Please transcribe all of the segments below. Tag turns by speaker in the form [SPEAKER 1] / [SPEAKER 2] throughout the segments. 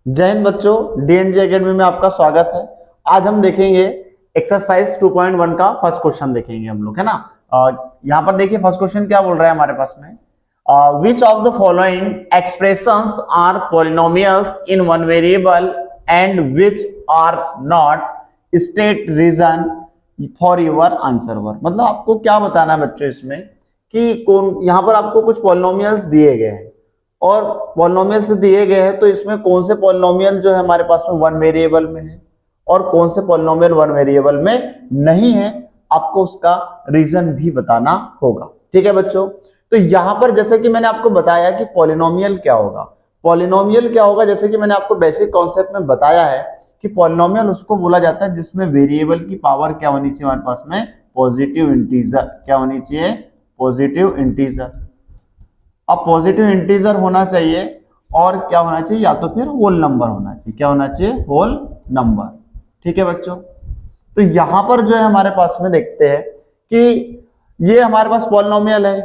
[SPEAKER 1] जय हिंद बच्चों, D academy में आपका स्वागत है। आज हम देखेंगे एक्सरसाइज 2.1 का फर्स्ट क्वेश्चन देखेंगे हम लोग, है ना। यहाँ पर देखिए फर्स्ट क्वेश्चन क्या बोल रहा है हमारे पास में, which of the following expressions are polynomials in one variable and which are not, state reason for your answer work. मतलब आपको क्या बताना है बच्चों इसमें कि कौन, यहाँ पर आपको कुछ पॉलिनोमियल्स दिए गए हैं और पॉलिनोमियल से दिए गए हैं, तो इसमें कौन से पॉलिनोमियल जो है हमारे पास में वन वेरिएबल में है और कौन से पॉलिनोमियल वन वेरिएबल में नहीं है, आपको उसका रीजन भी बताना होगा। ठीक है बच्चों, तो यहां पर जैसे कि मैंने आपको बताया कि पॉलिनोमियल क्या होगा। पॉलिनोमियल क्या होगा, जैसे कि मैंने आपको बेसिक कॉन्सेप्ट में बताया है कि पॉलिनोमियल उसको बोला जाता है जिसमें वेरिएबल की पावर क्या होनी चाहिए हमारे पास में, पॉजिटिव इंटीजर। क्या होनी चाहिए? Positive integer. अब पॉजिटिव इंटीजर होना चाहिए और क्या होना चाहिए, या तो फिर होल नंबर होना चाहिए। क्या होना चाहिए? Whole number. ठीक है बच्चों, तो यहां पर जो है हमारे पास में देखते हैं कि ये हमारे पास पॉलिनोमियल है,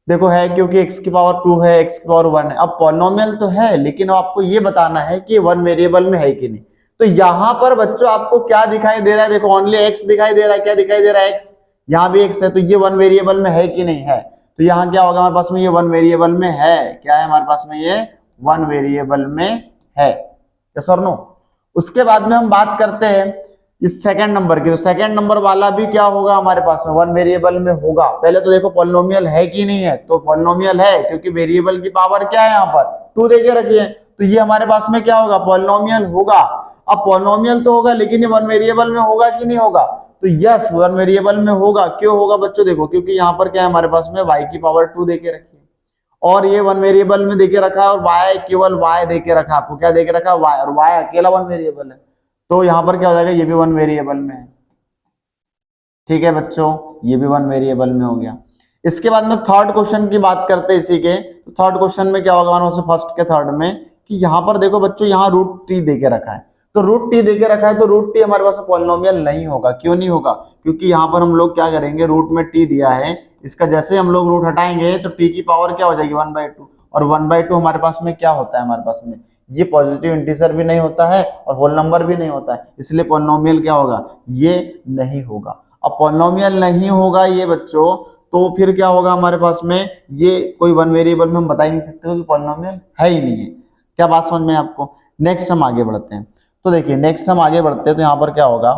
[SPEAKER 1] देखो है, क्योंकि x की पावर 2 है, x की पावर 1 है। अब पॉलिनोमियल तो है, लेकिन आपको ये बताना है कि वन वेरिएबल में है कि नहीं। तो यहां पर बच्चों आपको क्या दिखाई दे रहा है, देखो ओनली x दिखाई दे रहा है। क्या दिखाई दे रहा है? x। यहाँ भी x है, तो ये वन वेरिएबल में है कि नहीं है। तो यहाँ क्या होगा हमारे पास में, ये वन वेरिएबल में है। क्या है हमारे पास में? ये वन वेरिएबल में है। यस और नो। उसके बाद में हम बात करते हैं इस सेकंड नंबर की, तो सेकंड नंबर वाला भी क्या होगा हमारे पास में, वन वेरिएबल में होगा। पहले तो देखो पॉलिनोमियल है कि नहीं है, तो पॉलिनोमियल है क्योंकि वेरिएबल की पावर क्या है यहाँ पर 2 देके रखी है, तो ये हमारे पास में क्या होगा, पॉलिनोमियल होगा। अब पॉलिनोमियल तो होगा, लेकिन ये वन वेरिएबल में होगा कि नहीं होगा, तो यस वन वेरिएबल में होगा। क्यों होगा बच्चों? देखो क्योंकि यहाँ पर क्या है हमारे पास में y की पावर 2 देके रखी है और ये वन वेरिएबल में देके रखा है और y केवल y देके रखा है। आपको क्या देके रखा है? y, और y अकेला वन वेरिएबल है, तो यहां पर क्या हो जाएगा, ये भी वन वेरिएबल में है। ठीक है बच्चों, ये भी वन वेरिएबल में हो गया। इसके बाद में थर्ड क्वेश्चन की बात करते हैं इसी के, तो थर्ड क्वेश्चन में क्या होगा हमारे फर्स्ट के थर्ड में, कि यहाँ पर देखो बच्चों, यहाँ रूट टी देके रखा है, तो रूट टी देके रखा है, तो रूट टी हमारे पास पॉलिनोमियल नहीं होगा। क्यों नहीं होगा? क्योंकि यहाँ पर हम लोग क्या करेंगे, रूट में टी दिया है, इसका जैसे हम लोग रूट हटाएंगे तो टी की पावर क्या हो जाएगी, 1/2। और 1/2 हमारे पास में क्या होता है, हमारे पास में ये पॉजिटिव इंटीजर भी नहीं होता है और होल नंबर भी नहीं होता है, इसलिए पॉलिनोमियल क्या होगा, ये नहीं होगा। अब पॉलिनोमियल नहीं होगा ये बच्चों, तो फिर क्या होगा हमारे पास में, ये कोई वन वेरिएबल में हम बता ही नहीं सकते कि पॉलिनोमियल है ही नहीं है। क्या बात समझ में आपको? नेक्स्ट हम आगे बढ़ते हैं, तो देखिए नेक्स्ट हम आगे बढ़ते हैं, तो यहाँ पर क्या होगा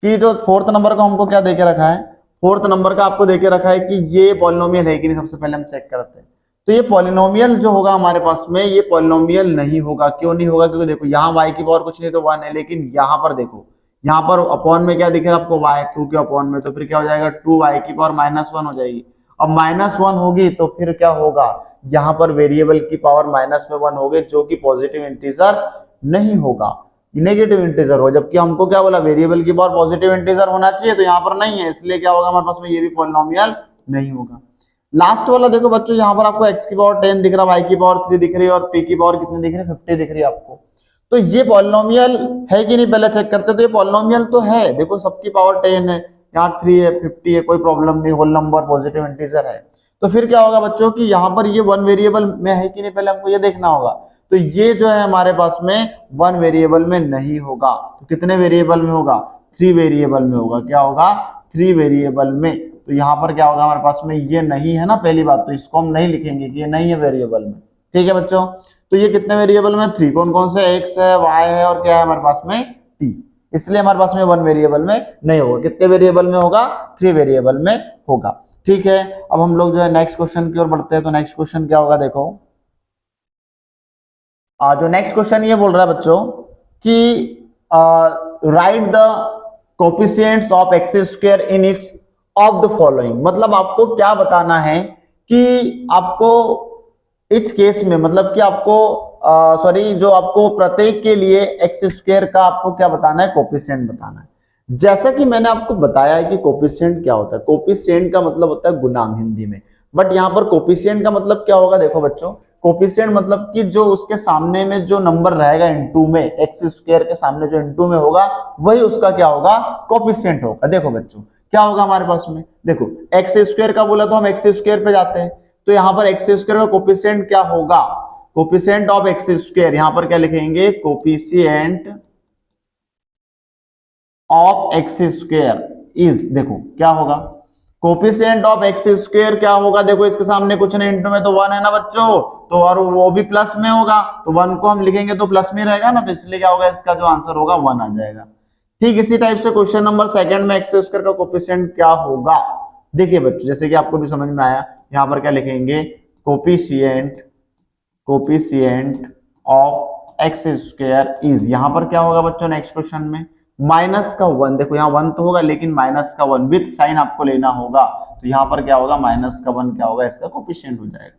[SPEAKER 1] कि जो फोर्थ नंबर का हमको क्या देके रखा है, फोर्थ नंबर का आपको देके रखा है कि ये पॉलिनोमियल है कि नहीं। सबसे पहले हम चेक करते हैं, तो ये पॉलिनोमियल जो होगा हमारे पास में, ये पॉलिनोमियल नहीं होगा। क्यों नहीं होगा? क्योंकि देखो यहाँ y की पावर कुछ नहीं तो 1 है, लेकिन यहाँ पर देखो, यहाँ पर अपॉन में क्या दिख रहा है आपको, y 2 के अपॉन में, तो फिर क्या हो जाएगा, 2y की पावर -1 हो जाएगी। अब -1 होगी तो फिर क्या होगा, यहाँ पर वेरिएबल की पावर -1 होगी, जो कि पॉजिटिव इंटीजर नहीं होगा, नेगेटिव इंटीजर हो। जबकि हमको क्या बोला, वेरिएबल की पावर पॉजिटिव इंटीजर होना चाहिए, तो यहाँ पर नहीं है, इसलिए क्या होगा हमारे पास में, ये भी पॉलिनोमियल नहीं होगा। लास्ट वाला देखो बच्चों, यहाँ पर आपको x की पावर 10 दिख रहा है, y की पावर 3 दिख रही है और p की पावर कितनी दिख रही है, 50 दिख रही है आपको। तो ये पॉलिनोमियल है कि नहीं, पहले चेक करते। तो ये पॉलिनोमियल तो है, देखो सबकी पावर 10 है, यहाँ 3 है, 50 है, कोई प्रॉब्लम नहीं, होल नंबर पॉजिटिव इंटीजर है। तो फिर क्या होगा बच्चों कि यहाँ पर ये वन वेरिएबल में है कि नहीं, पहले हमको ये देखना होगा। तो ये जो है हमारे पास में वन वेरिएबल में नहीं होगा, तो कितने वेरिएबल में होगा, 3 वेरिएबल में होगा। क्या होगा? 3 वेरिएबल में। तो यहाँ पर क्या होगा हमारे पास में, ये नहीं है ना पहली बात, तो इसको हम नहीं लिखेंगे कि ये नहीं है वेरिएबल में। ठीक है बच्चों, तो ये कितने वेरिएबल में, 3। कौन कौन से? x है, y है और क्या है हमारे पास में, t। इसलिए हमारे पास में वन वेरिएबल में नहीं होगा। कितने वेरिएबल में होगा? 3 वेरिएबल में होगा। ठीक है, अब हम लोग जो है नेक्स्ट क्वेश्चन की ओर बढ़ते हैं, तो नेक्स्ट क्वेश्चन क्या होगा, देखो जो नेक्स्ट क्वेश्चन ये बोल रहा है बच्चों कि right the coefficients of x square in its of the following. मतलब आपको क्या बताना है कि आपको इस केस में, मतलब कि आपको सॉरी, जो आपको प्रत्येक के लिए एक्स स्क्वायर का आपको क्या बताना है, कोफिशिएंट बताना है। जैसा कि मैंने आपको बताया है कि कोफिशिएंट क्या होता है, कोफिशिएंट का मतलब होता है गुणांक हिंदी में, बट यहाँ पर कोफिशिएंट का मतलब क्या होगा, देखो बच्चों, कोफिशिएंट मतलब कि जो उसके सामने में जो नंबर रहेगा इनटू में, एक्स स्क्वायर के सामने जो इनटू में होगा वही उसका क्या होगा, कोफिशिएंट होगा। देखो बच्चों क्या होगा हमारे पास में, देखो एक्स स्क्वायर का बोला तो हम एक्स स्क्वायर पे जाते हैं, तो यहाँ पर एक्स स्क्वायर का कोफिशिएंट क्या होगा, कोफिशिएंट ऑफ एक्स स्क्वायर, यहां पर क्या लिखेंगे, coefficient of x square is, देखो क्या होगा, कोफिशिएंट ऑफ एक्स स्क्वायर क्या होगा, देखो इसके सामने कुछ नहीं, इंटू में तो 1 है ना बच्चों, तो और वो भी प्लस में होगा, तो 1 को हम लिखेंगे तो प्लस में रहेगा ना, तो इसलिए क्या होगा, इसका जो आंसर होगा 1 आ जाएगा। ठीक इसी टाइप से क्वेश्चन नंबर सेकंड में एक्स स्क्वायर का कोफिशिएंट क्या होगा, देखिए बच्चों जैसे कि आपको भी समझ में आया, यहां पर क्या लिखेंगे, coefficient of x square is, यहां पर क्या होगा बच्चों नेक्स्ट क्वेश्चन में, माइनस का 1, देखो यहाँ 1 तो होगा लेकिन माइनस का 1 विथ साइन आपको लेना होगा, तो यहाँ पर क्या होगा, माइनस का 1 क्या होगा, इसका कोफिशिएंट हो जाएगा।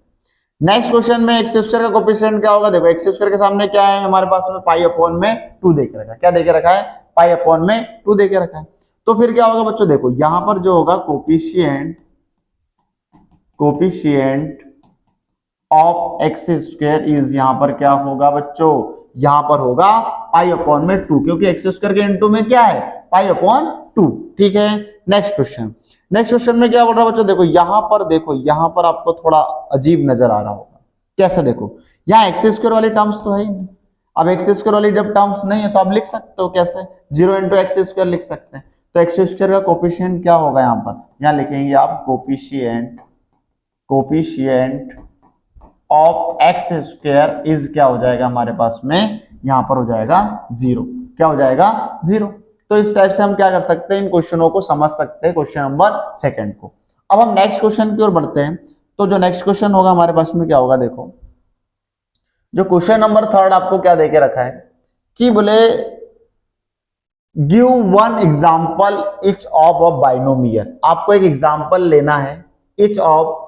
[SPEAKER 1] नेक्स्ट क्वेश्चन में एक्स स्क्वायर का कोफिशिएंट क्या होगा, देखो एक्स स्क्वायर के सामने क्या है हमारे पास में, पाई अपॉन में 2 दे के रखा है, क्या दे के रखा है, पाई अपॉन में 2 दे के रखा है, तो फिर क्या होगा बच्चों, देखो यहां पर जो होगा coefficient of x square is, यहां पर क्या होगा बच्चों, यहां पर होगा पाई अपॉन में 2, क्योंकि एक्स स्क्वायर के इनटू में क्या है, पाई अपॉन 2। ठीक है, नेक्स्ट क्वेश्चन में क्या बोल रहा है बच्चों, देखो यहां पर आपको थोड़ा अजीब नजर आ रहा होगा, कैसे, देखो यहाँ एक्स स्क्वायर वाली टर्म्स तो है ही नहीं, अब एक्स स्क्वायर वाली जब टर्म्स नहीं है तो आप लिख सकते हो कैसे, 0 इंटू एक्स स्क्वायर लिख सकते हैं, तो एक्स स्क्वायर का कोफिशिएंट क्या होगा, यहाँ पर यहाँ लिखेंगे आप coefficient of x square is, क्या हो जाएगा हमारे पास में, यहां पर हो जाएगा 0, क्या हो जाएगा 0। तो इस टाइप से हम क्या कर सकते हैं, इन क्वेश्चनों को समझ सकते हैं, क्वेश्चन नंबर सेकंड को। अब हम नेक्स्ट क्वेश्चन की ओर बढ़ते हैं, तो जो नेक्स्ट क्वेश्चन होगा हमारे पास में क्या होगा, देखो जो क्वेश्चन नंबर थर्ड आपको क्या देके रखा है कि बोले give one example each of a binomial, आपको एक एग्जांपल लेना है each of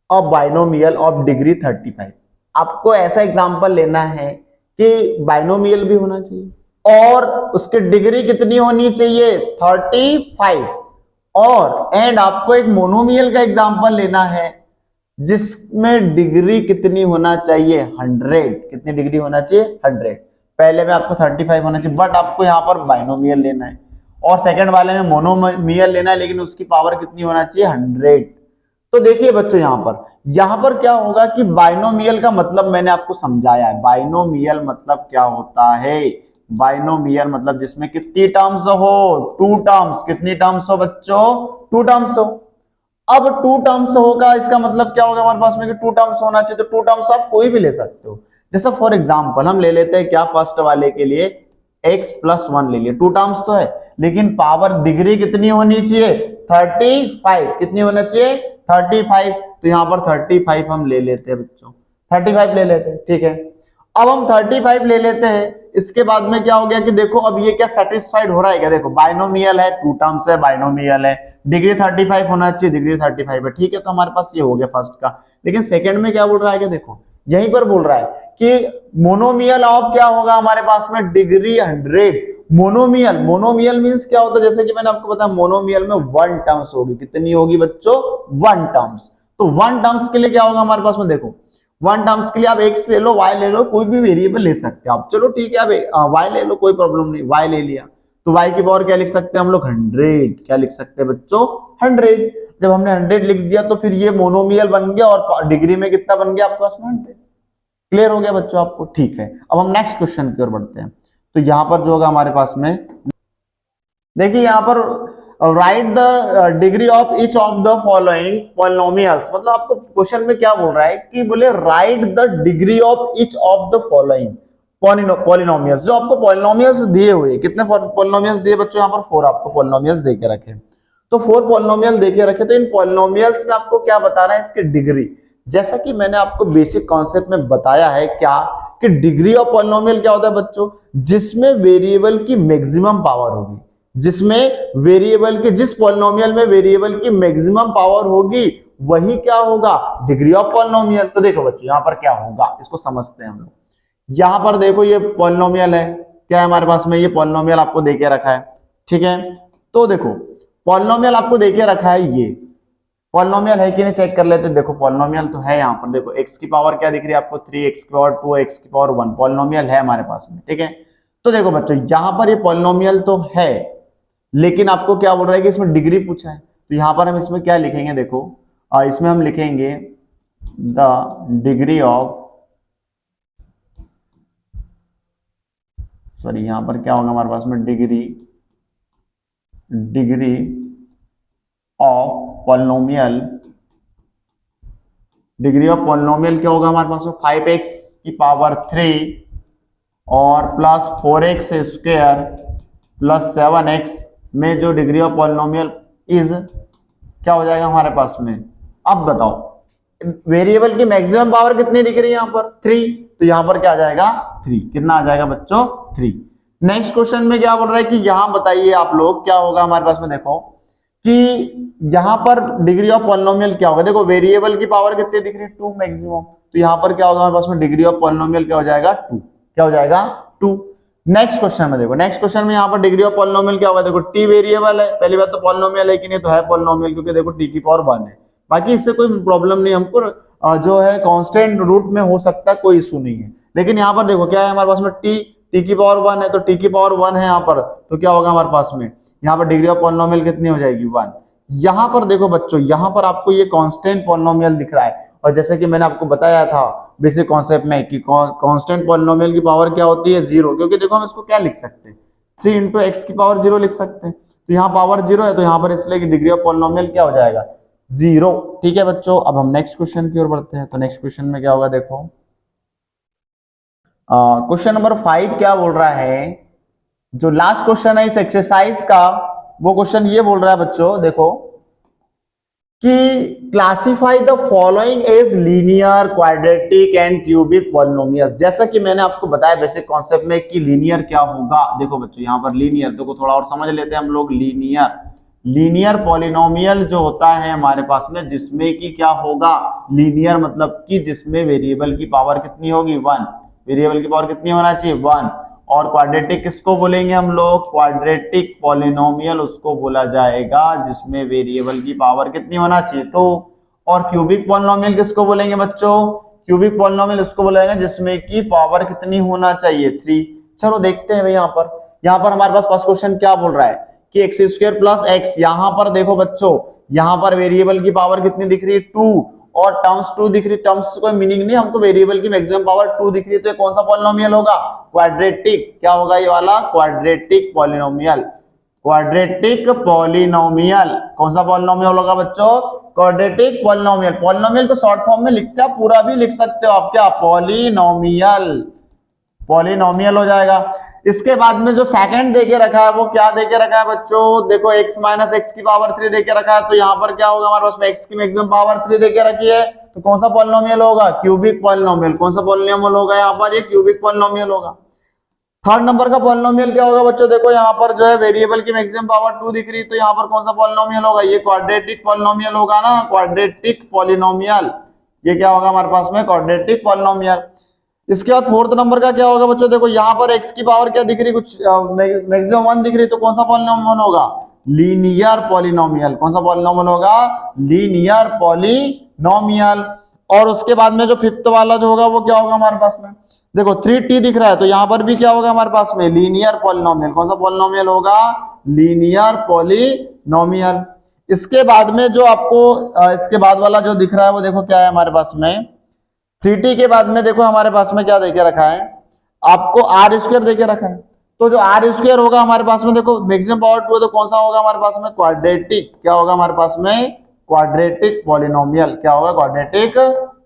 [SPEAKER 1] a binomial of degree 35, आपको ऐसा एग्जांपल लेना है कि बाइनोमियल भी होना चाहिए और उसकी डिग्री कितनी होनी चाहिए 35, और एंड आपको एक मोनोमियल का एग्जांपल लेना है जिसमें डिग्री कितनी होना चाहिए 100, कितनी डिग्री होना चाहिए 100, पहले में आपको 35 होना चाहिए, बट आपको यहाँ पर बाइनोमियल लेना है, और सेकंड वाले में मोनोमियल लेना है लेकिन उसकी पावर कितनी होना चाहिए 100। तो देखिए बच्चों यहां पर क्या होगा कि बाइनोमियल का मतलब मैंने आपको समझाया है, बाइनोमियल मतलब क्या होता है, बाइनोमियल मतलब जिसमें कितनी टर्म्स हो, 2 टर्म्स, कितनी टर्म्स हो बच्चों, 2 टर्म्स हो। अब 2 टर्म्स होगा इसका मतलब क्या होगा हमारे पास में कि 2 टर्म्स होना चाहिए, तो 2 टर्म्स आप कोई भी ले सकते हो, जैसे फॉर एग्जांपल हम ले लेते हैं क्या, फर्स्ट वाले के लिए x प्लस 1 ले लिए, 2 टर्म्स तो है लेकिन पावर डिग्री कितनी होनी चाहिए 35, कितनी होना चाहिए 35, तो यहां पर 35 हम ले लेते हैं बच्चों, 35 ले लेते हैं, ठीक है। अब हम 35 ले लेते हैं, इसके बाद में क्या हो गया कि देखो अब ये क्या सेटिस्फाइड हो रहा है क्या, देखो बाइनोमियल है, 2 टर्म्स है, बाइनोमियल है, डिग्री 35 होना चाहिए, डिग्री 35 है, ठीक है, तो हमारे पास ये हो गया फर्स्ट का। लेकिन सेकंड में क्या बोल रहा है कि देखो यहीं पर बोल रहा है कि मोनोमियल ऑफ क्या होगा हमारे पास में डिग्री 100, मोनोमियल मींस क्या होता है, जैसे कि मैंने आपको बताया मोनोमियल में 1 टर्म्स होगी, कितनी होगी बच्चों 1 टर्म्स, तो 1 टर्म्स के लिए क्या होगा हमारे पास में, देखो 1 टर्म्स के लिए आप x ले लो, y ले लो, कोई भी वेरिएबल ले सकते हैं आप, चलो ठीक है आप y ले लो, कोई प्रॉब्लम नहीं, y ले लिया तो y की पावर क्या लिख सकते हैं हम लोग 100, क्या लिख सकते हैं बच्चों 100, जब हमने 100 लिख दिया तो फिर ये मोनोमियल बन गया और डिग्री में कितना बन गया आपके पास में 100, क्लियर हो गया बच्चों आपको, ठीक है। अब हम नेक्स्ट क्वेश्चन की ओर बढ़ते हैं, तो यहां पर जो होगा हमारे पास में, देखिए यहां पर right the degree of each of the following polynomials, मतलब आपको क्वेश्चन में क्या बोल रहा है कि बोले right the degree of each of the following polynomials, जो आपको पॉलिनोमियल्स दिए हुए, कितने पॉलिनोमियल्स दिए बच्चों, यहाँ पर 4 आपको पॉलिनोमियल्स दे के रखे, तो 4 पॉलिनोमियल दे के रखे, तो इन पॉलिनोमियल्स में आपको क्या बताना है इसकी डिग्री, जैसा कि मैंने आपको बेसिक कॉन्सेप्ट में बताया है क्या कि डिग्री ऑफ पॉलिनोमियल क्या होता है बच्चों, जिसमें वेरिएबल की मैक्सिमम पावर होगी, जिसमें वेरिएबल की, जिस पॉलिनोमियल में वेरिएबल की मैक्सिमम पावर होगी वही क्या होगा डिग्री ऑफ पॉलिनोमियल। तो देखो बच्चों यहां पर क्या होगा इसको समझते हैं हम लोग, यहां पर देखो ये पॉलिनोमियल है, क्या है हमारे पास में, ये पॉलिनोमियल आपको देके रखा है, ठीक है, तो देखो पॉलिनोमियल आपको देके रखा है, ये पॉलिनोमियल है कि नहीं चेक कर लेते, देखो पॉलिनोमियल तो है, यहाँ पर देखो x की पावर क्या दिख रही है आपको 3, x की पावर 2, x की पावर 1, पॉलिनोमियल है हमारे पास में, ठीक है। तो देखो बच्चों यहाँ पर ये पॉलिनोमियल तो है लेकिन आपको क्या बोल रहा है कि इसमें डिग्री पूछा है, तो यहाँ पर हम इसमें क्या लिखेंगे, देखो इसमें हम लिखेंगे द डिग्री ऑफ सॉरी यहाँ पर क्या होगा हमारे पास में, degree of polynomial, degree of polynomial क्या होगा हमारे पास में, 5x की पावर 3 और plus 4x square plus 7x में जो डिग्री ऑफ पॉलिनोमियल इज क्या हो जाएगा हमारे पास में। अब बताओ वेरिएबल की मैक्सिमम पावर कितनी दिख रही है यहाँ पर, 3, तो यहाँ पर क्या आ जाएगा 3, कितना आ जाएगा बच्चों 3। नेक्स्ट क्वेश्चन में क्या बोल रहा है कि यहाँ बताइए आप लोग क्या होगा हमारे पास में, देखो कि यहाँ पर डिग्री ऑफ पॉलिनोमियल क्या होगा, देखो वेरिएबल की पावर कितनी दिख रही है 2 मैक्सिमम, तो यहाँ पर क्या होगा हमारे पास में डिग्री ऑफ पॉलिनोमियल क्या हो जाएगा 2, क्या हो जाएगा 2। नेक्स्ट क्वेश्चन में देखो, नेक्स्ट क्वेश्चन में यहाँ पर डिग्री ऑफ पॉलिनोमियल क्या होगा, देखो टी वेरिएबल है, पहली बात तो पॉलिनोमियल है कि नहीं, तो है पॉलिनोमियल क्योंकि देखो टी की पावर 1 है, बाकी इससे कोई प्रॉब्लम नहीं, हमको जो है कांस्टेंट रूट में हो सकता है, कोई इशू नहीं है। लेकिन यहाँ पर देखो क्या है हमारे पास में, टी की पावर 1 है, तो टी की पावर 1 है यहाँ पर, तो क्या होगा हमारे पास में यहाँ पर डिग्री ऑफ पॉलिनोमियल कितनी हो जाएगी 1। यहाँ पर देखो बच्चों, यहाँ पर आपको ये कांस्टेंट पॉलिनोमियल दिख रहा है, और जैसे कि मैंने आपको बताया था बेसिक कॉन्सेप्ट में कि कांस्टेंट पॉलिनोमियल की पावर क्या होती है 0, क्योंकि देखो हम इसको क्या लिख सकते हैं 3 इंटू एक्स की पावर 0 लिख सकते हैं, तो यहाँ पावर 0 है, तो यहाँ पर इसलिए कि डिग्री ऑफ पॉलिनोमियल क्या हो जाएगा 0। ठीक है बच्चों, अब हम नेक्स्ट क्वेश्चन की ओर बढ़ते हैं। तो नेक्स्ट क्वेश्चन में क्या होगा, देखो क्वेश्चन नंबर 5 क्या बोल रहा है, जो लास्ट क्वेश्चन है इस एक्सरसाइज का, वो क्वेश्चन ये बोल रहा है बच्चों देखो कि classify the following as linear, quadratic and cubic polynomial. जैसा कि मैंने आपको बताया बेसिक कॉन्सेप्ट में कि लीनियर क्या होगा, देखो बच्चों यहाँ पर लीनियर, देखो थोड़ा और समझ लेते हैं हम लोग। लीनियर पॉलिनोमियल जो होता है हमारे पास में, जिसमें कि क्या होगा लीनियर, मतलब कि जिसमें वेरिएबल की पावर कितनी होगी 1, वेरिएबल की पावर कितनी होना चाहिए 1। और क्वाड्रेटिक किसको बोलेंगे हम लोग, क्वाड्रेटिक पॉलिनोमियल उसको बोला जाएगा जिसमें वेरिएबल की पावर कितनी होना चाहिए 2। और क्यूबिक पॉलिनोमियल किसको बोलेंगे बच्चों, क्यूबिक पॉलिनोमियल उसको बोला जाएगा जिसमें की पावर कितनी होना चाहिए 3। चलो देखते हैं भाई यहाँ पर हमारे पास फर्स्ट क्वेश्चन क्या बोल रहा है कि एक्स स्क्वायर प्लस एक्स, यहाँ पर देखो बच्चों यहाँ पर वेरिएबल की पावर कितनी दिख रही है 2 और टर्म्स 2 दिख रही, टर्म्स कोई मीनिंग नहीं, हमको वेरिएबल की मैक्सिमम पावर 2 दिख रही है, तो ये कौन सा पॉलिनोमियल होगा, क्वाड्रेटिक। क्या होगा ये वाला, क्वाड्रेटिक पॉलिनोमियल, क्वाड्रेटिक पॉलिनोमियल। कौन सा पॉलिनोमियल होगा बच्चों, क्वाड्रेटिक पॉलिनोमियल। पॉलिनोमियल को शॉर्ट फॉर्म में लिखते हैं, पूरा भी लिख सकते हो आप, क्या पॉलिनोमियल, पॉलिनोमियल हो जाएगा। इसके बाद में जो सेकंड देके रखा है वो क्या देके रखा है बच्चों, देखो x माइनस एक्स की पावर 3 देके रखा है, तो यहाँ पर क्या होगा हमारे पास में x की मैक्सिमम पावर 3 देके रखी है, तो कौन सा पॉलिनोमियल होगा, क्यूबिक पॉलिनोमियल। कौन सा पॉलिनोमियल होगा यहाँ पर, ये क्यूबिक पॉलिनोमियल होगा। थर्ड नंबर का पॉलिनोमियल क्या होगा बच्चों, देखो यहाँ पर जो है वेरिएबल की मैक्सिमम पावर 2 दिख रही है, तो यहाँ पर कौन सा पॉलिनोमियल होगा, ये क्वाड्रेटिक पॉलिनोमियल होगा ना, क्वाड्रेटिक पॉलिनोमियल। ये क्या होगा हमारे पास में, क्वाड्रेटिक पॉलिनोमियल। इसके बाद फोर्थ नंबर का क्या होगा बच्चों, देखो यहाँ पर x की पावर क्या दिख रही, कुछ मैक्सिमम 1 दिख रही, तो कौन सा पॉलिनोमियल होगा, लीनियर पॉलिनोमियल। कौन सा पॉलिनोमियल होगा, लीनियर पॉलिनोमियल। और उसके बाद में जो फिफ्थ वाला जो होगा वो क्या होगा हमारे पास में, देखो 3t दिख रहा है, तो यहाँ पर भी क्या होगा हमारे पास में, लीनियर पॉलिनोमियल। कौन सा पॉलिनोमियल होगा, लीनियर पॉलिनोमियल। इसके बाद में जो आपको इसके बाद वाला जो दिख रहा है वो देखो क्या है हमारे पास में, 3t के बाद में देखो हमारे पास में क्या देके रखा है, आपको आर स्क्वायर देके रखा है, तो जो आर स्क्वायर होगा हमारे पास में देखो मैक्सिमम पावर 2 है, तो कौन सा होगा हमारे पास में, क्वाड्रेटिक। क्या होगा हमारे पास में, क्वाड्रेटिक पॉलिनोमियल। क्या होगा, क्वाड्रेटिक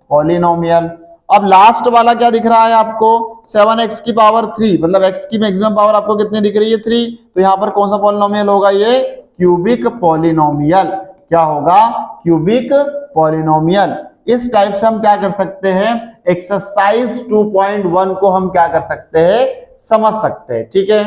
[SPEAKER 1] पॉलिनोमियल। अब लास्ट वाला क्या दिख रहा है आपको, 7x की पावर 3, मतलब x की मैक्सिमम पावर आपको कितनी दिख रही है 3, तो यहाँ पर कौन सा पॉलिनोमियल होगा, ये क्यूबिक पॉलिनोमियल। क्या होगा, क्यूबिक पॉलिनोमियल। इस टाइप से हम क्या कर सकते हैं, एक्सरसाइज 2.1 को हम क्या कर सकते हैं, समझ सकते हैं। ठीक है।